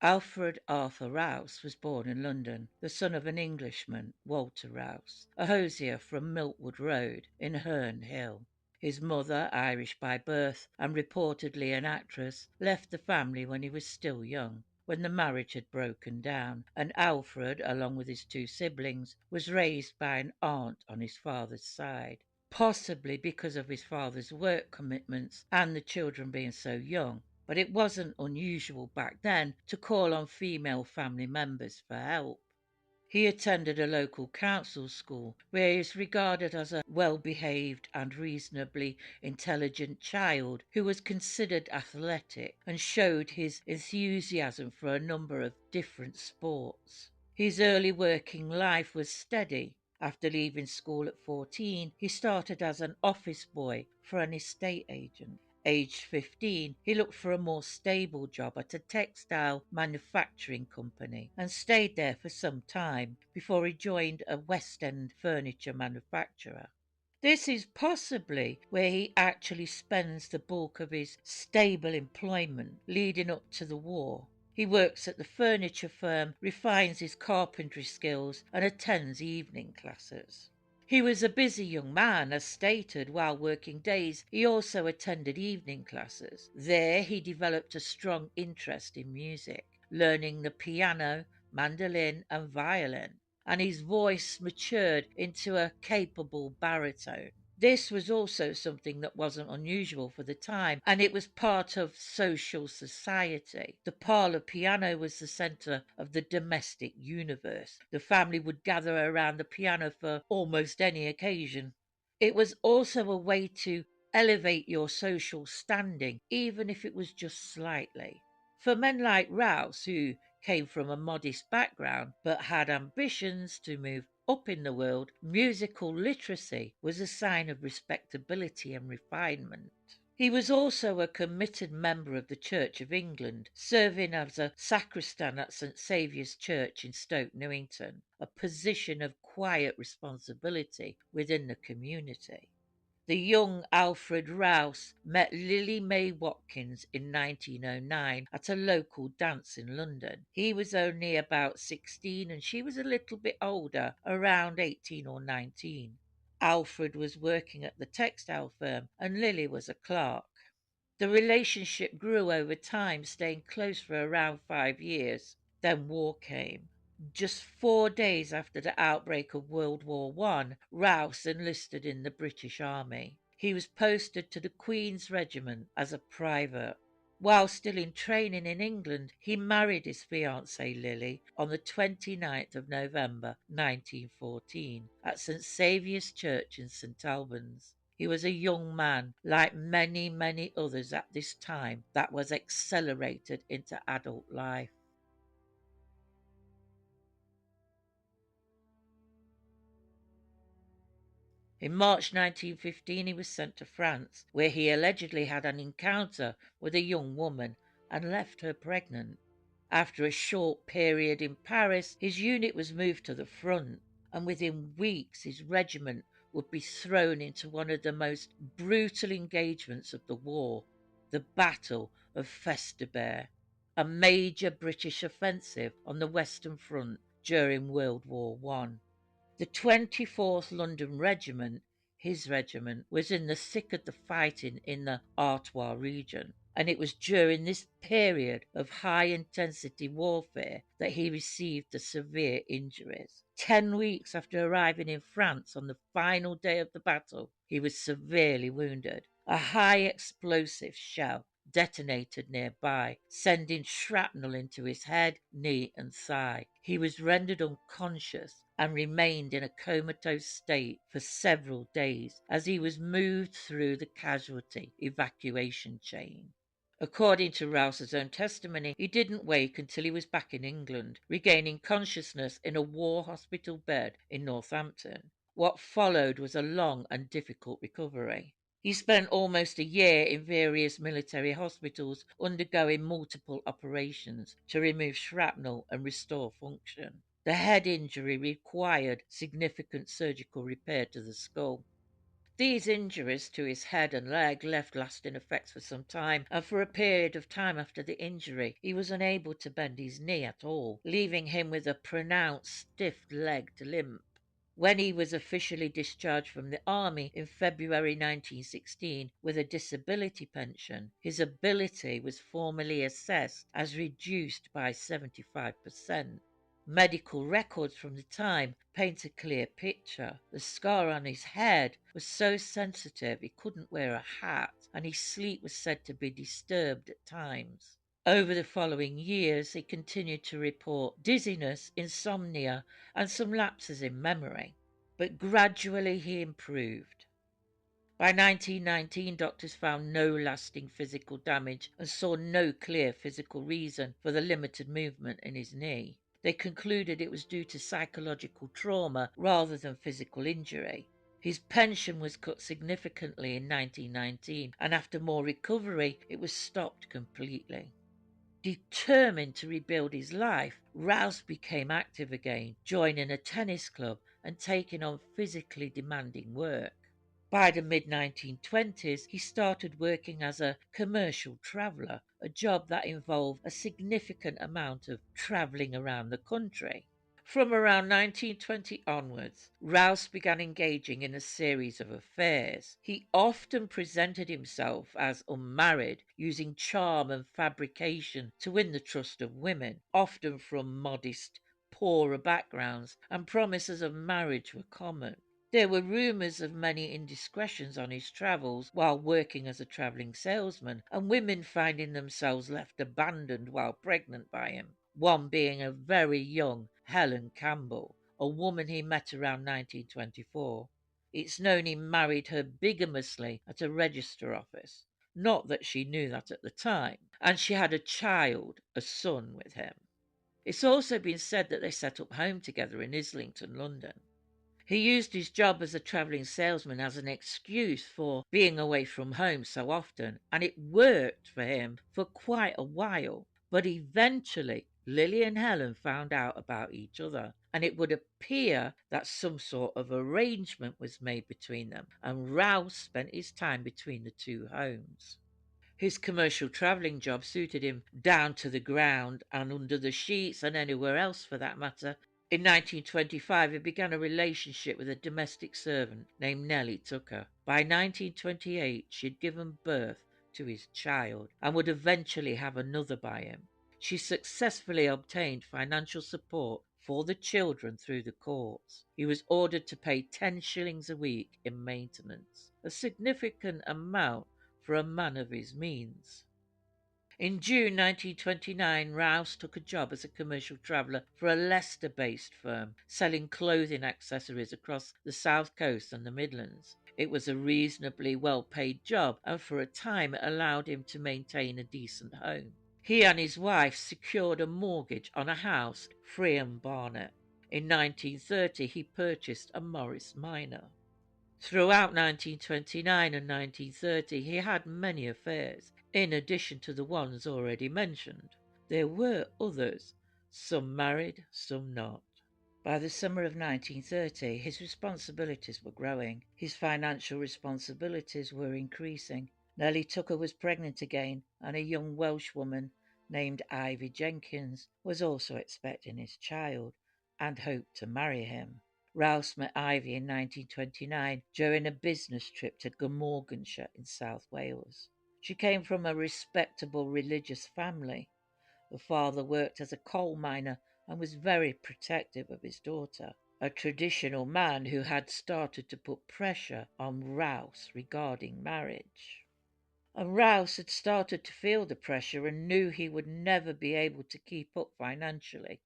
Alfred Arthur Rouse was born in London, the son of an Englishman, Walter Rouse, a hosier from Miltwood Road in Herne Hill. His mother, Irish by birth and reportedly an actress, left the family when he was still young, when the marriage had broken down, and Alfred, along with his two siblings, was raised by an aunt on his father's side. Possibly because of his father's work commitments and the children being so young, but it wasn't unusual back then to call on female family members for help. He attended a local council school where he is regarded as a well-behaved and reasonably intelligent child who was considered athletic and showed his enthusiasm for a number of different sports. His early working life was steady. After leaving school at 14, he started as an office boy for an estate agent. Aged 15, he looked for a more stable job at a textile manufacturing company and stayed there for some time before he joined a West End furniture manufacturer. This is possibly where he actually spends the bulk of his stable employment leading up to the war. He works at the furniture firm, refines his carpentry skills, and attends evening classes. He was a busy young man, as stated. While working days, he also attended evening classes. There he developed a strong interest in music, learning the piano, mandolin, and violin, and his voice matured into a capable baritone. This was also something that wasn't unusual for the time, and it was part of social society. The parlour piano was the centre of the domestic universe. The family would gather around the piano for almost any occasion. It was also a way to elevate your social standing, even if it was just slightly. For men like Rouse, who came from a modest background but had ambitions to move up in the world, musical literacy was a sign of respectability and refinement. He was also a committed member of the Church of England, serving as a sacristan at St Saviour's Church in Stoke Newington, a position of quiet responsibility within the community. The young Alfred Rouse met Lily Mae Watkins in 1909 at a local dance in London. He was only about 16 and she was a little bit older, around 18 or 19. Alfred was working at the textile firm and Lily was a clerk. The relationship grew over time, staying close for around 5 years. Then war came. Just 4 days after the outbreak of World War I, Rouse enlisted in the British Army. He was posted to the Queen's Regiment as a private. While still in training in England, he married his fiancée Lily on the 29th of November 1914 at St Saviour's Church in St Albans. He was a young man, like many, many others at this time, that was accelerated into adult life. In March 1915, he was sent to France, where he allegedly had an encounter with a young woman and left her pregnant. After a short period in Paris, his unit was moved to the front, and within weeks his regiment would be thrown into one of the most brutal engagements of the war, the Battle of Festubert, a major British offensive on the Western Front during World War I. The 24th London Regiment, his regiment, was in the thick of the fighting in the Artois region, and it was during this period of high intensity warfare that he received the severe injuries. 10 weeks after arriving in France on the final day of the battle, he was severely wounded. A high explosive shell detonated nearby, sending shrapnel into his head, knee, and thigh. He was rendered unconscious and remained in a comatose state for several days as he was moved through the casualty evacuation chain. According to Rouse's own testimony, he didn't wake until he was back in England, regaining consciousness in a war hospital bed in Northampton. What followed was a long and difficult recovery. He spent almost a year in various military hospitals undergoing multiple operations to remove shrapnel and restore function. The head injury required significant surgical repair to the skull. These injuries to his head and leg left lasting effects for some time, and for a period of time after the injury he was unable to bend his knee at all, leaving him with a pronounced stiff-legged limp. When he was officially discharged from the army in February 1916 with a disability pension, his ability was formally assessed as reduced by 75%. Medical records from the time paint a clear picture. The scar on his head was so sensitive he couldn't wear a hat, and his sleep was said to be disturbed at times. Over the following years, he continued to report dizziness, insomnia, and some lapses in memory, but gradually he improved. By 1919, doctors found no lasting physical damage and saw no clear physical reason for the limited movement in his knee. They concluded it was due to psychological trauma rather than physical injury. His pension was cut significantly in 1919, and after more recovery, it was stopped completely. Determined to rebuild his life, Rouse became active again, joining a tennis club and taking on physically demanding work. By the mid 1920s, he started working as a commercial traveller, a job that involved a significant amount of travelling around the country. From around 1920 onwards, Rouse began engaging in a series of affairs. He often presented himself as unmarried, using charm and fabrication to win the trust of women, often from modest, poorer backgrounds, and promises of marriage were common. There were rumours of many indiscretions on his travels while working as a travelling salesman, and women finding themselves left abandoned while pregnant by him, one being a very young Helen Campbell, a woman he met around 1924. It's known he married her bigamously at a register office. Not that she knew that at the time. And she had a child, a son, with him. It's also been said that they set up home together in Islington, London. He used his job as a travelling salesman as an excuse for being away from home so often, and it worked for him for quite a while. But eventually, Lily and Helen found out about each other, and it would appear that some sort of arrangement was made between them, and Rouse spent his time between the two homes. His commercial travelling job suited him down to the ground and under the sheets and anywhere else for that matter. In 1925, he began a relationship with a domestic servant named Nellie Tucker. By 1928, she had given birth to his child and would eventually have another by him. She successfully obtained financial support for the children through the courts. He was ordered to pay 10 shillings a week in maintenance, a significant amount for a man of his means. In June 1929, Rouse took a job as a commercial traveller for a Leicester-based firm, selling clothing accessories across the South Coast and the Midlands. It was a reasonably well-paid job, and for a time it allowed him to maintain a decent home. He and his wife secured a mortgage on a house, Friam Barnet. In 1930, he purchased a Morris Minor. Throughout 1929 and 1930, he had many affairs, in addition to the ones already mentioned. There were others, some married, some not. By the summer of 1930, his responsibilities were growing. His financial responsibilities were increasing. Nellie Tucker was pregnant again, and a young Welsh woman named Ivy Jenkins was also expecting his child and hoped to marry him. Rouse met Ivy in 1929 during a business trip to Glamorganshire in South Wales. She came from a respectable religious family. The father worked as a coal miner and was very protective of his daughter, a traditional man who had started to put pressure on Rouse regarding marriage. And Rouse had started to feel the pressure and knew he would never be able to keep up financially.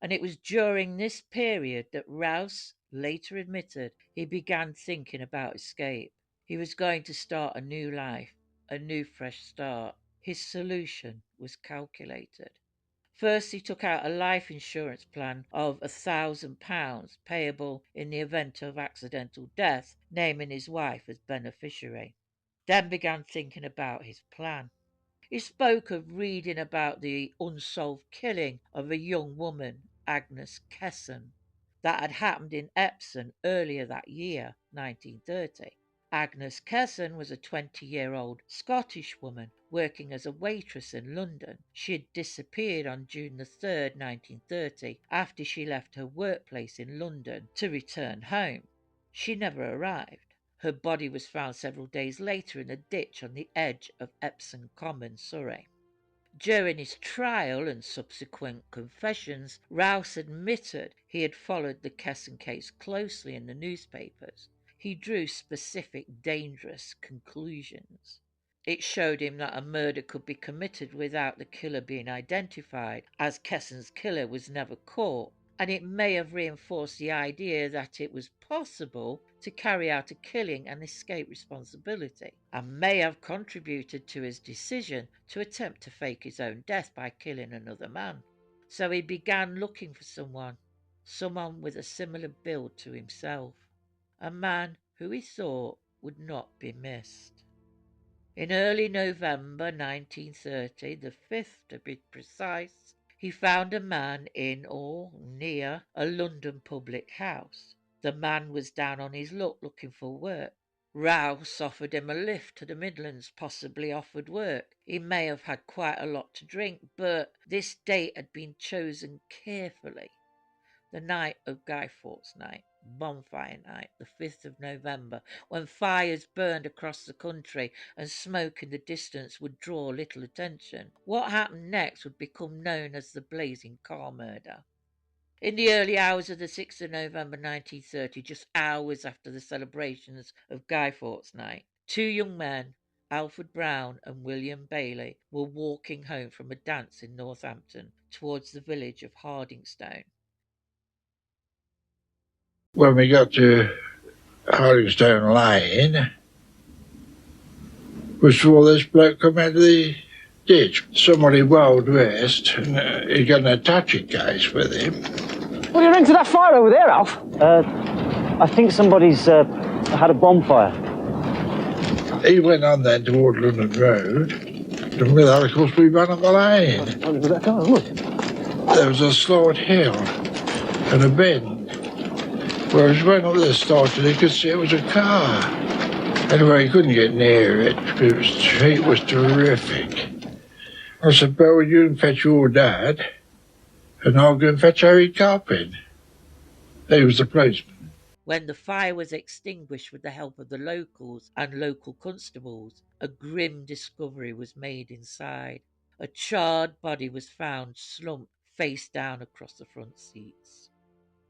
And it was during this period that Rouse later admitted he began thinking about escape. He was going to start a new life, a new fresh start. His solution was calculated. First, he took out a life insurance plan of £1,000 payable in the event of accidental death, naming his wife as beneficiary. Then began thinking about his plan. He spoke of reading about the unsolved killing of a young woman, Agnes Kesson, that had happened in Epsom earlier that year, 1930. Agnes Kesson was a 20-year-old Scottish woman working as a waitress in London. She had disappeared on June the 3rd, 1930, after she left her workplace in London to return home. She never arrived. Her body was found several days later in a ditch on the edge of Epsom Common, Surrey. During his trial and subsequent confessions, Rouse admitted he had followed the Kesson case closely in the newspapers. He drew specific, dangerous conclusions. It showed him that a murder could be committed without the killer being identified, as Kesson's killer was never caught, and it may have reinforced the idea that it was possible to carry out a killing and escape responsibility, and may have contributed to his decision to attempt to fake his own death by killing another man. So he began looking for someone with a similar build to himself, a man who he thought would not be missed. In early November 1930, the 5th to be precise, he found a man in or near a London public house. The man was down on his luck looking for work. Rouse offered him a lift to the Midlands, possibly offered work. He may have had quite a lot to drink, but this date had been chosen carefully. The night of Guy Fawkes Night, bonfire night, the 5th of November, when fires burned across the country and smoke in the distance would draw little attention. What happened next would become known as the Blazing Car Murder. In the early hours of the 6th of November 1930, just hours after the celebrations of Guy Fawkes Night, two young men, Alfred Brown and William Bailey, were walking home from a dance in Northampton towards the village of Hardingstone. When we got to Hardingstone Lane, we saw this bloke come out of the ditch. Somebody well dressed, and he got an attaching case with him. What are you into that fire over there, Alf? I think somebody's had a bonfire. He went on then toward London Road, and with that, of course, we ran up the lane. There was a slight hill and a bend. Whereas when up there started, he could see it was a car. Anyway, he couldn't get near it. It was terrific. I said, Bill, you can fetch your dad, and I'll go and fetch Harry Carpin. He was the policeman. When the fire was extinguished with the help of the locals and local constables, a grim discovery was made inside. A charred body was found slumped face down across the front seats.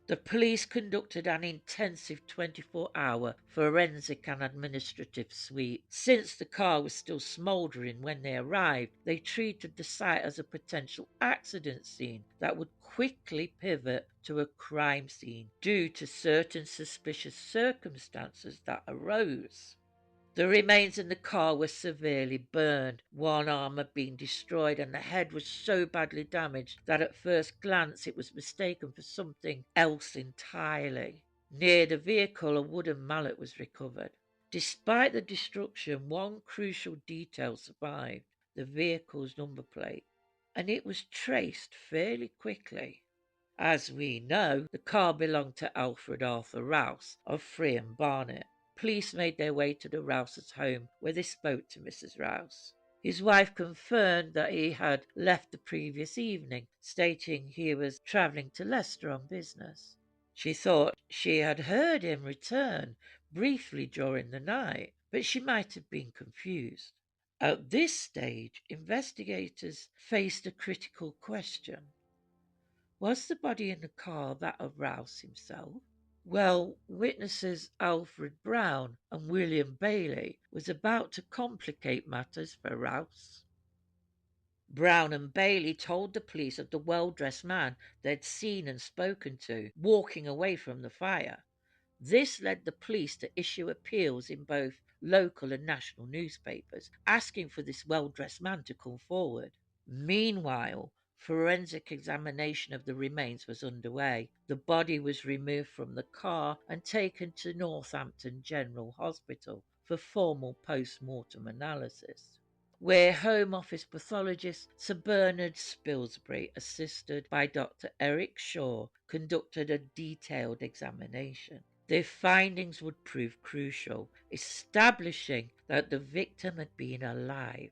The police conducted an intensive 24-hour forensic and administrative sweep. Since the car was still smouldering when they arrived, they treated the site as a potential accident scene that would quickly pivot to a crime scene due to certain suspicious circumstances that arose. The remains in the car were severely burned. One arm had been destroyed and the head was so badly damaged that at first glance it was mistaken for something else entirely. Near the vehicle, a wooden mallet was recovered. Despite the destruction, one crucial detail survived: the vehicle's number plate, and it was traced fairly quickly. As we know, the car belonged to Alfred Arthur Rouse of Friam Barnet. Police made their way to the Rouse's home, where they spoke to Mrs. Rouse. His wife confirmed that he had left the previous evening, stating he was travelling to Leicester on business. She thought she had heard him return briefly during the night, but she might have been confused. At this stage, investigators faced a critical question. Was the body in the car that of Rouse himself? Well, witnesses Alfred Brown and William Bailey was about to complicate matters for Rouse. Brown and Bailey told the police of the well-dressed man they'd seen and spoken to walking away from the fire. This led the police to issue appeals in both local and national newspapers, asking for this well-dressed man to come forward. Meanwhile, forensic examination of the remains was underway. The body was removed from the car and taken to Northampton General Hospital for formal post-mortem analysis, where Home Office pathologist Sir Bernard Spilsbury, assisted by Dr. Eric Shaw, conducted a detailed examination. Their findings would prove crucial, establishing that the victim had been alive,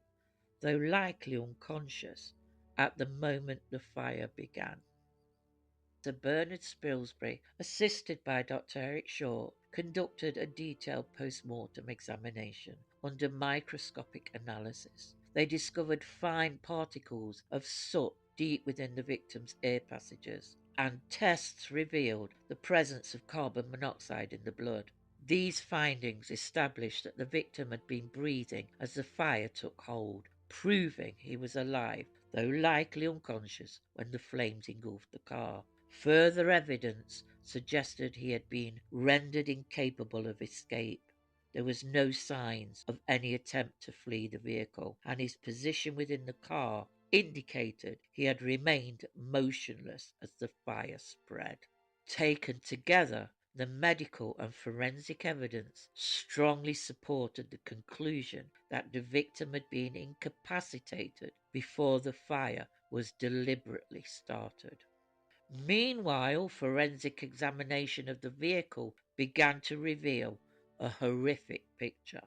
though likely unconscious, at the moment the fire began. Sir Bernard Spilsbury, assisted by Dr. Eric Shaw, conducted a detailed post-mortem examination under microscopic analysis. They discovered fine particles of soot deep within the victim's air passages, and tests revealed the presence of carbon monoxide in the blood. These findings established that the victim had been breathing as the fire took hold, proving he was alive, though likely unconscious when the flames engulfed the car. Further evidence suggested he had been rendered incapable of escape. There was no signs of any attempt to flee the vehicle, and his position within the car indicated he had remained motionless as the fire spread. Taken together, the medical and forensic evidence strongly supported the conclusion that the victim had been incapacitated before the fire was deliberately started. Meanwhile, forensic examination of the vehicle began to reveal a horrific picture.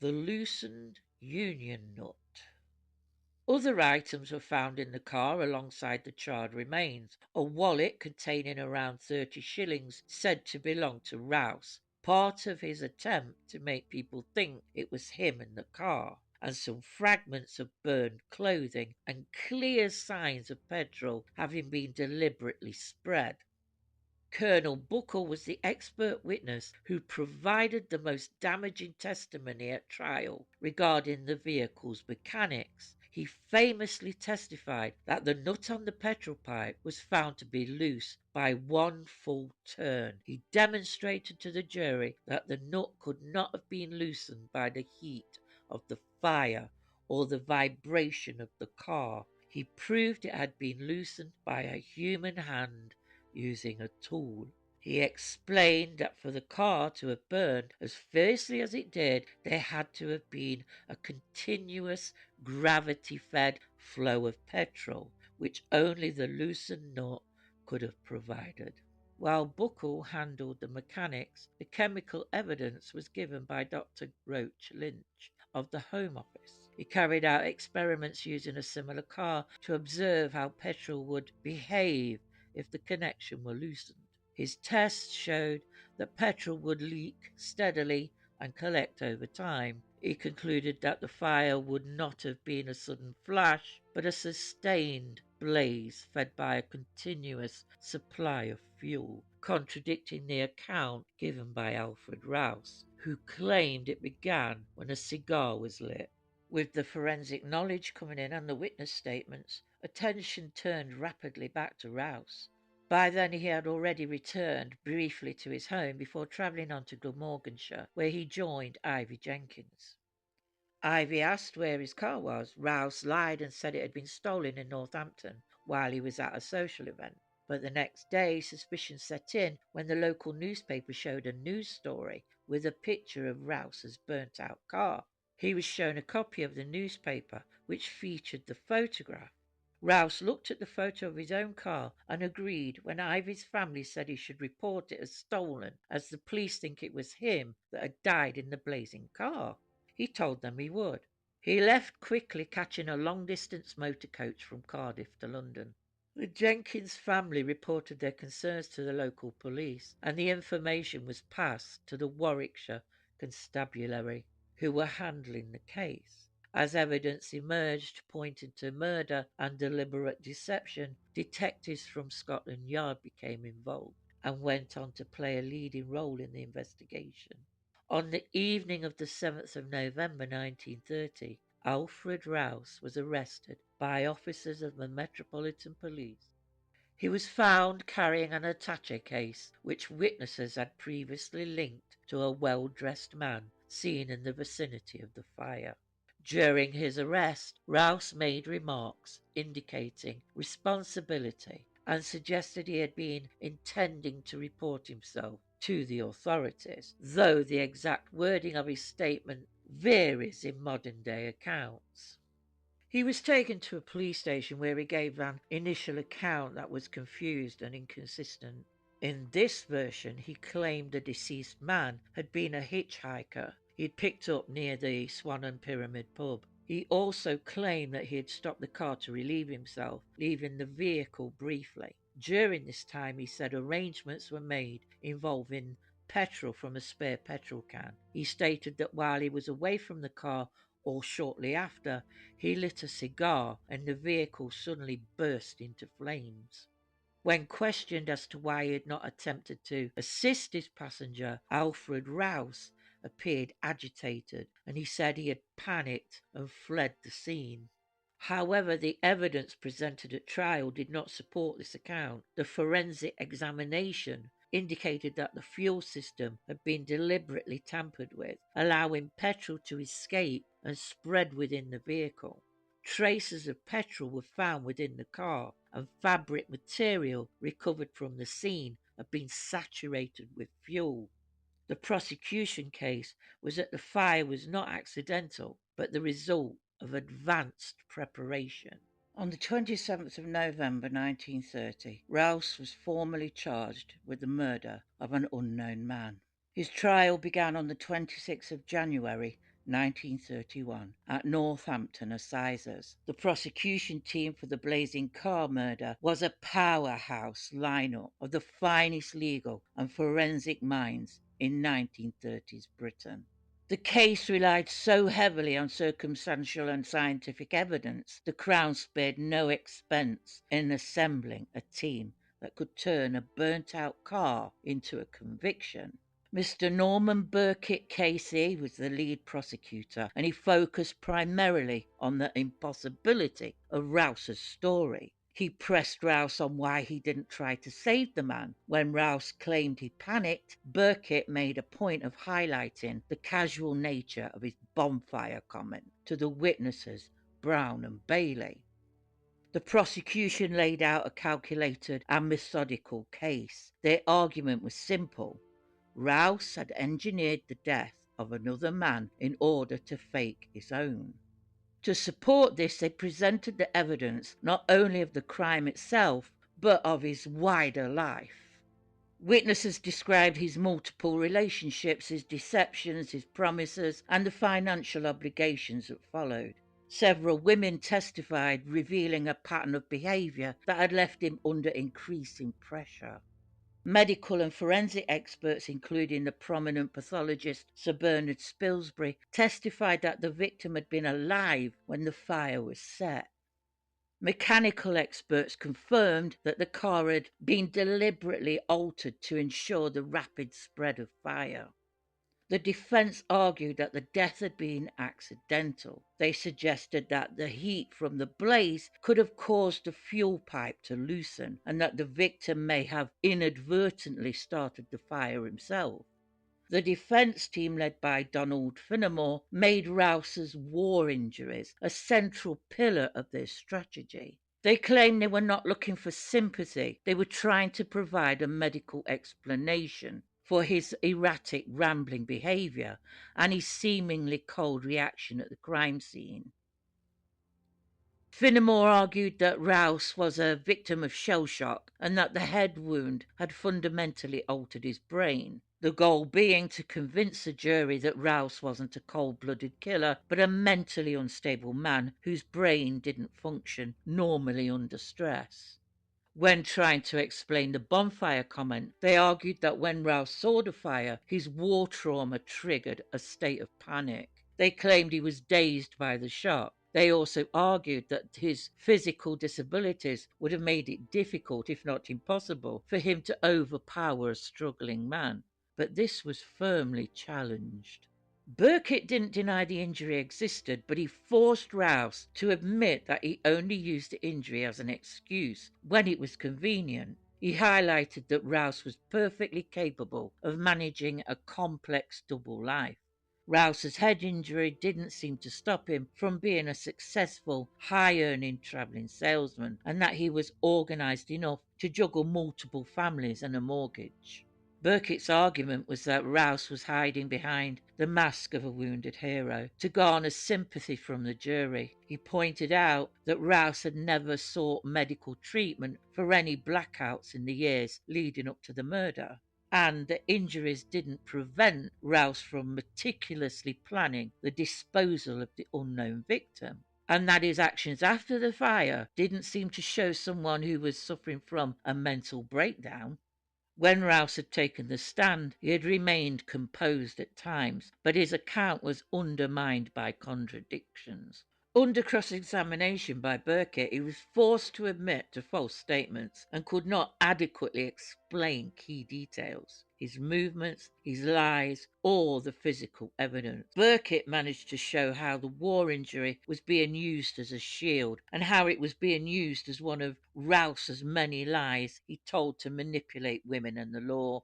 The loosened union nut. Other items were found in the car alongside the charred remains. A wallet containing around 30 shillings said to belong to Rouse, part of his attempt to make people think it was him in the car, and some fragments of burned clothing and clear signs of petrol having been deliberately spread. Colonel Buckle was the expert witness who provided the most damaging testimony at trial regarding the vehicle's mechanics. He famously testified that the nut on the petrol pipe was found to be loose by one full turn. He demonstrated to the jury that the nut could not have been loosened by the heat of the fire or the vibration of the car. He proved it had been loosened by a human hand using a tool. He explained that for the car to have burned as fiercely as it did, there had to have been a continuous gravity-fed flow of petrol, which only the loosened nut could have provided. While Buckle handled the mechanics, the chemical evidence was given by Dr. Roach Lynch of the Home Office. He carried out experiments using a similar car to observe how petrol would behave if the connection were loosened. His tests showed that petrol would leak steadily and collect over time. He concluded that the fire would not have been a sudden flash, but a sustained blaze fed by a continuous supply of fuel, contradicting the account given by Alfred Rouse, who claimed it began when a cigar was lit. With the forensic knowledge coming in and the witness statements, attention turned rapidly back to Rouse. By then he had already returned briefly to his home before travelling on to Glamorganshire, where he joined Ivy Jenkins. Ivy asked where his car was. Rouse lied and said it had been stolen in Northampton while he was at a social event. But the next day, suspicion set in when the local newspaper showed a news story with a picture of Rouse's burnt-out car. He was shown a copy of the newspaper, which featured the photograph. Rouse looked at the photo of his own car and agreed when Ivy's family said he should report it as stolen, as the police think it was him that had died in the blazing car. He told them he would. He left quickly, catching a long-distance motor coach from Cardiff to London. The Jenkins family reported their concerns to the local police, and the information was passed to the Warwickshire Constabulary, who were handling the case. As evidence emerged pointing to murder and deliberate deception, detectives from Scotland Yard became involved and went on to play a leading role in the investigation. On the evening of the 7th of November 1930, Alfred Rouse was arrested by officers of the Metropolitan Police. He was found carrying an attaché case, which witnesses had previously linked to a well-dressed man seen in the vicinity of the fire. During his arrest, Rouse made remarks indicating responsibility and suggested he had been intending to report himself to the authorities, though the exact wording of his statement varies in modern-day accounts. He was taken to a police station where he gave an initial account that was confused and inconsistent. In this version, he claimed the deceased man had been a hitchhiker he'd picked up near the Swan and Pyramid pub. He also claimed that he had stopped the car to relieve himself, leaving the vehicle briefly. During this time, he said arrangements were made involving petrol from a spare petrol can. He stated that while he was away from the car or shortly after, he lit a cigar and the vehicle suddenly burst into flames. When questioned as to why he had not attempted to assist his passenger, Alfred Rouse appeared agitated, and he said he had panicked and fled the scene. However, the evidence presented at trial did not support this account. The forensic examination indicated that the fuel system had been deliberately tampered with, allowing petrol to escape and spread within the vehicle. Traces of petrol were found within the car, and fabric material recovered from the scene had been saturated with fuel. The prosecution case was that the fire was not accidental, but the result of advanced preparation. On the 27th of November 1930, Rouse was formally charged with the murder of an unknown man. His trial began on the 26th of January 1931 at Northampton Assizes. The prosecution team for the Blazing Car murder was a powerhouse lineup of the finest legal and forensic minds in 1930s Britain. The case relied so heavily on circumstantial and scientific evidence, the Crown spared no expense in assembling a team that could turn a burnt-out car into a conviction. Mr. Norman Burkitt Casey was the lead prosecutor, and he focused primarily on the impossibility of Rouse's story. He pressed Rouse on why he didn't try to save the man. When Rouse claimed he panicked, Burkitt made a point of highlighting the casual nature of his bonfire comment to the witnesses Brown and Bailey. The prosecution laid out a calculated and methodical case. Their argument was simple. Rouse had engineered the death of another man in order to fake his own. To support this, they presented the evidence not only of the crime itself, but of his wider life. Witnesses described his multiple relationships, his deceptions, his promises, and the financial obligations that followed. Several women testified, revealing a pattern of behavior that had left him under increasing pressure. Medical and forensic experts, including the prominent pathologist Sir Bernard Spilsbury, testified that the victim had been alive when the fire was set. Mechanical experts confirmed that the car had been deliberately altered to ensure the rapid spread of fire. The defense argued that the death had been accidental. They suggested that the heat from the blaze could have caused the fuel pipe to loosen, and that the victim may have inadvertently started the fire himself. The defense team, led by Donald Finnemore, made Rouse's war injuries a central pillar of their strategy. They claimed they were not looking for sympathy. They were trying to provide a medical explanation for his erratic, rambling behavior and his seemingly cold reaction at the crime scene. Finnemore argued that Rouse was a victim of shell shock and that the head wound had fundamentally altered his brain, the goal being to convince the jury that Rouse wasn't a cold-blooded killer, but a mentally unstable man whose brain didn't function normally under stress. When trying to explain the bonfire comment, they argued that when Rouse saw the fire, his war trauma triggered a state of panic. They claimed he was dazed by the shock. They also argued that his physical disabilities would have made it difficult, if not impossible, for him to overpower a struggling man. But this was firmly challenged. Burkitt didn't deny the injury existed, but he forced Rouse to admit that he only used the injury as an excuse when it was convenient. He highlighted that Rouse was perfectly capable of managing a complex double life. Rouse's head injury didn't seem to stop him from being a successful, high-earning travelling salesman, and that he was organised enough to juggle multiple families and a mortgage. Burkitt's argument was that Rouse was hiding behind the mask of a wounded hero to garner sympathy from the jury. He pointed out that Rouse had never sought medical treatment for any blackouts in the years leading up to the murder, and that injuries didn't prevent Rouse from meticulously planning the disposal of the unknown victim, and that his actions after the fire didn't seem to show someone who was suffering from a mental breakdown. When Rouse had taken the stand, he had remained composed at times, but his account was undermined by contradictions. Under cross-examination by Burkitt, he was forced to admit to false statements and could not adequately explain key details: his movements, his lies, or the physical evidence. Burkitt managed to show how the war injury was being used as a shield, and how it was being used as one of Rouse's many lies he told to manipulate women and the law.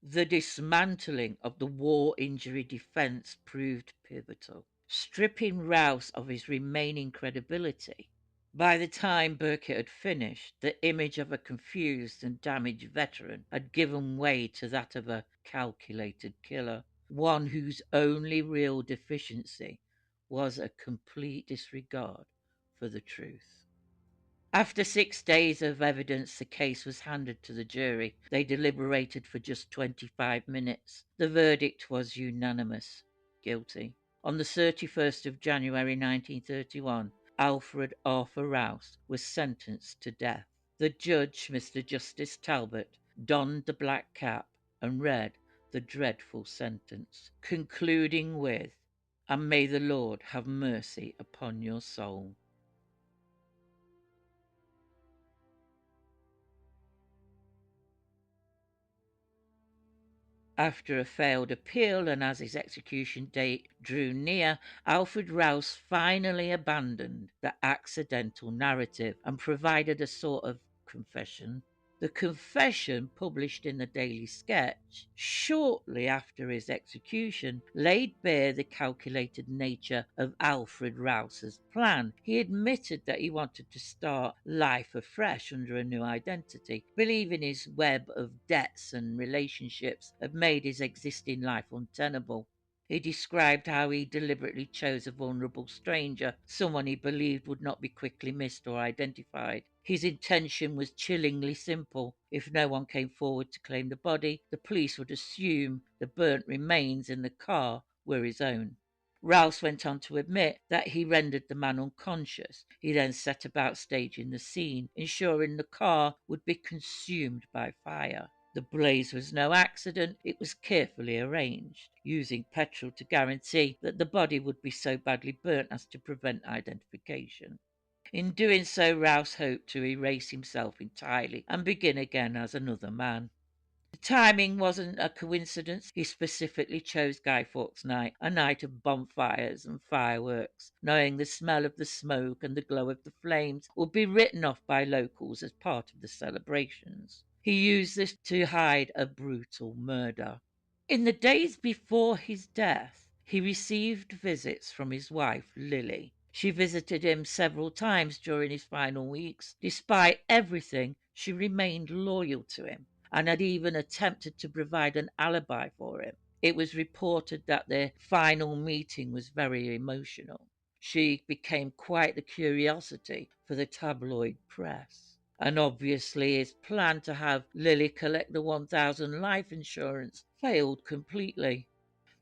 The dismantling of the war injury defense proved pivotal, stripping Rouse of his remaining credibility. By the time Burkitt had finished, the image of a confused and damaged veteran had given way to that of a calculated killer, one whose only real deficiency was a complete disregard for the truth. After 6 days of evidence, the case was handed to the jury. They deliberated for just 25 minutes. The verdict was unanimous: guilty. On the 31st of January 1931, Alfred Arthur Rouse was sentenced to death. The judge, Mr. Justice Talbot, donned the black cap and read the dreadful sentence, concluding with, "And may the Lord have mercy upon your soul." After a failed appeal, and as his execution date drew near, Alfred Rouse finally abandoned the accidental narrative and provided a sort of confession. The confession, published in the Daily Sketch shortly after his execution, laid bare the calculated nature of Alfred Rouse's plan. He admitted that he wanted to start life afresh under a new identity, believing his web of debts and relationships had made his existing life untenable. He described how he deliberately chose a vulnerable stranger, someone he believed would not be quickly missed or identified. His intention was chillingly simple. If no one came forward to claim the body, the police would assume the burnt remains in the car were his own. Rouse went on to admit that he rendered the man unconscious. He then set about staging the scene, ensuring the car would be consumed by fire. The blaze was no accident, it was carefully arranged, using petrol to guarantee that the body would be so badly burnt as to prevent identification. In doing so, Rouse hoped to erase himself entirely and begin again as another man. The timing wasn't a coincidence. He specifically chose Guy Fawkes Night, a night of bonfires and fireworks, knowing the smell of the smoke and the glow of the flames would be written off by locals as part of the celebrations. He used this to hide a brutal murder. In the days before his death, he received visits from his wife, Lily. She visited him several times during his final weeks. Despite everything, she remained loyal to him and had even attempted to provide an alibi for him. It was reported that their final meeting was very emotional. She became quite the curiosity for the tabloid press. And obviously his plan to have Lily collect the 1,000 life insurance failed completely.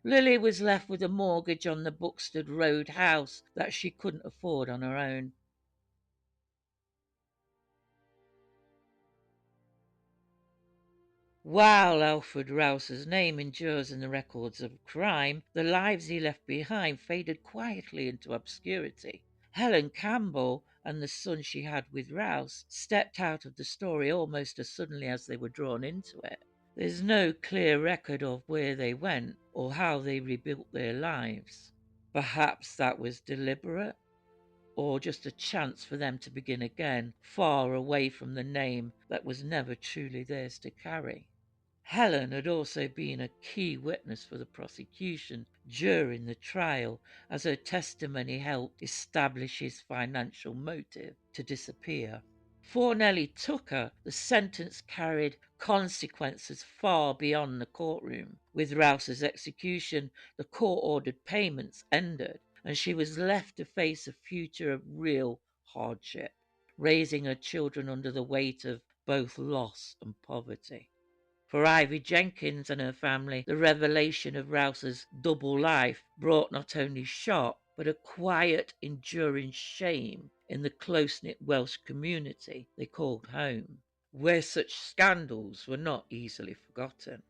Lily was left with a mortgage on the Buxted Road house that she couldn't afford on her own. While Alfred Rouse's name endures in the records of crime, the lives he left behind faded quietly into obscurity. Helen Campbell and the son she had with Rouse stepped out of the story almost as suddenly as they were drawn into it. There's no clear record of where they went or how they rebuilt their lives. Perhaps that was deliberate, or just a chance for them to begin again, far away from the name that was never truly theirs to carry. Helen had also been a key witness for the prosecution during the trial, as her testimony helped establish his financial motive to disappear. For Nellie Tucker, the sentence carried consequences far beyond the courtroom. With Rouse's execution, the court-ordered payments ended, and she was left to face a future of real hardship, raising her children under the weight of both loss and poverty. For Ivy Jenkins and her family, the revelation of Rouse's double life brought not only shock, but a quiet, enduring shame in the close-knit Welsh community they called home, where such scandals were not easily forgotten.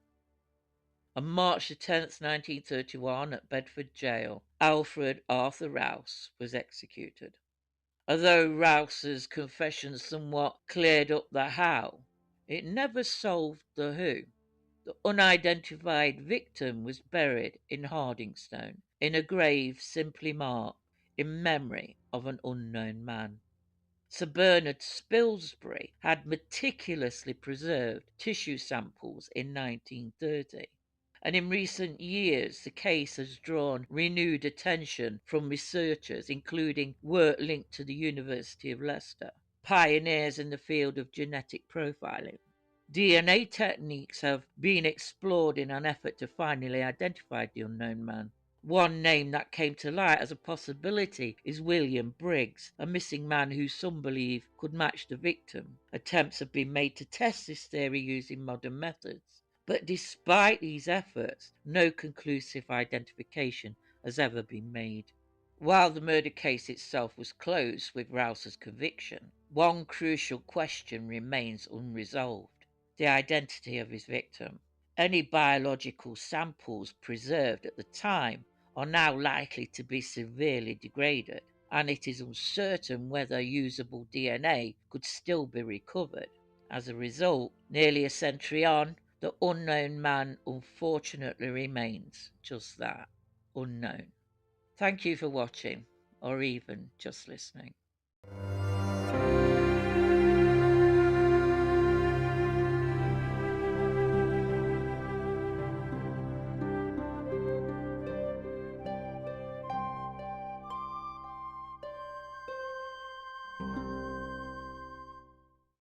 On March the 10th, 1931, at Bedford Jail, Alfred Arthur Rouse was executed. Although Rouse's confession somewhat cleared up the how, it never solved the who. The unidentified victim was buried in Hardingstone, in a grave simply marked in memory of an unknown man. Sir Bernard Spilsbury had meticulously preserved tissue samples in 1930, and in recent years the case has drawn renewed attention from researchers, including work linked to the University of Leicester, pioneers in the field of genetic profiling. DNA techniques have been explored in an effort to finally identify the unknown man. One name that came to light as a possibility is William Briggs, a missing man who some believe could match the victim. Attempts have been made to test this theory using modern methods, but despite these efforts, no conclusive identification has ever been made. While the murder case itself was closed with Rouse's conviction, one crucial question remains unresolved: the identity of his victim. Any biological samples preserved at the time are now likely to be severely degraded, and it is uncertain whether usable DNA could still be recovered. As a result, nearly a century on, the unknown man unfortunately remains just that, unknown. Thank you for watching, or even just listening.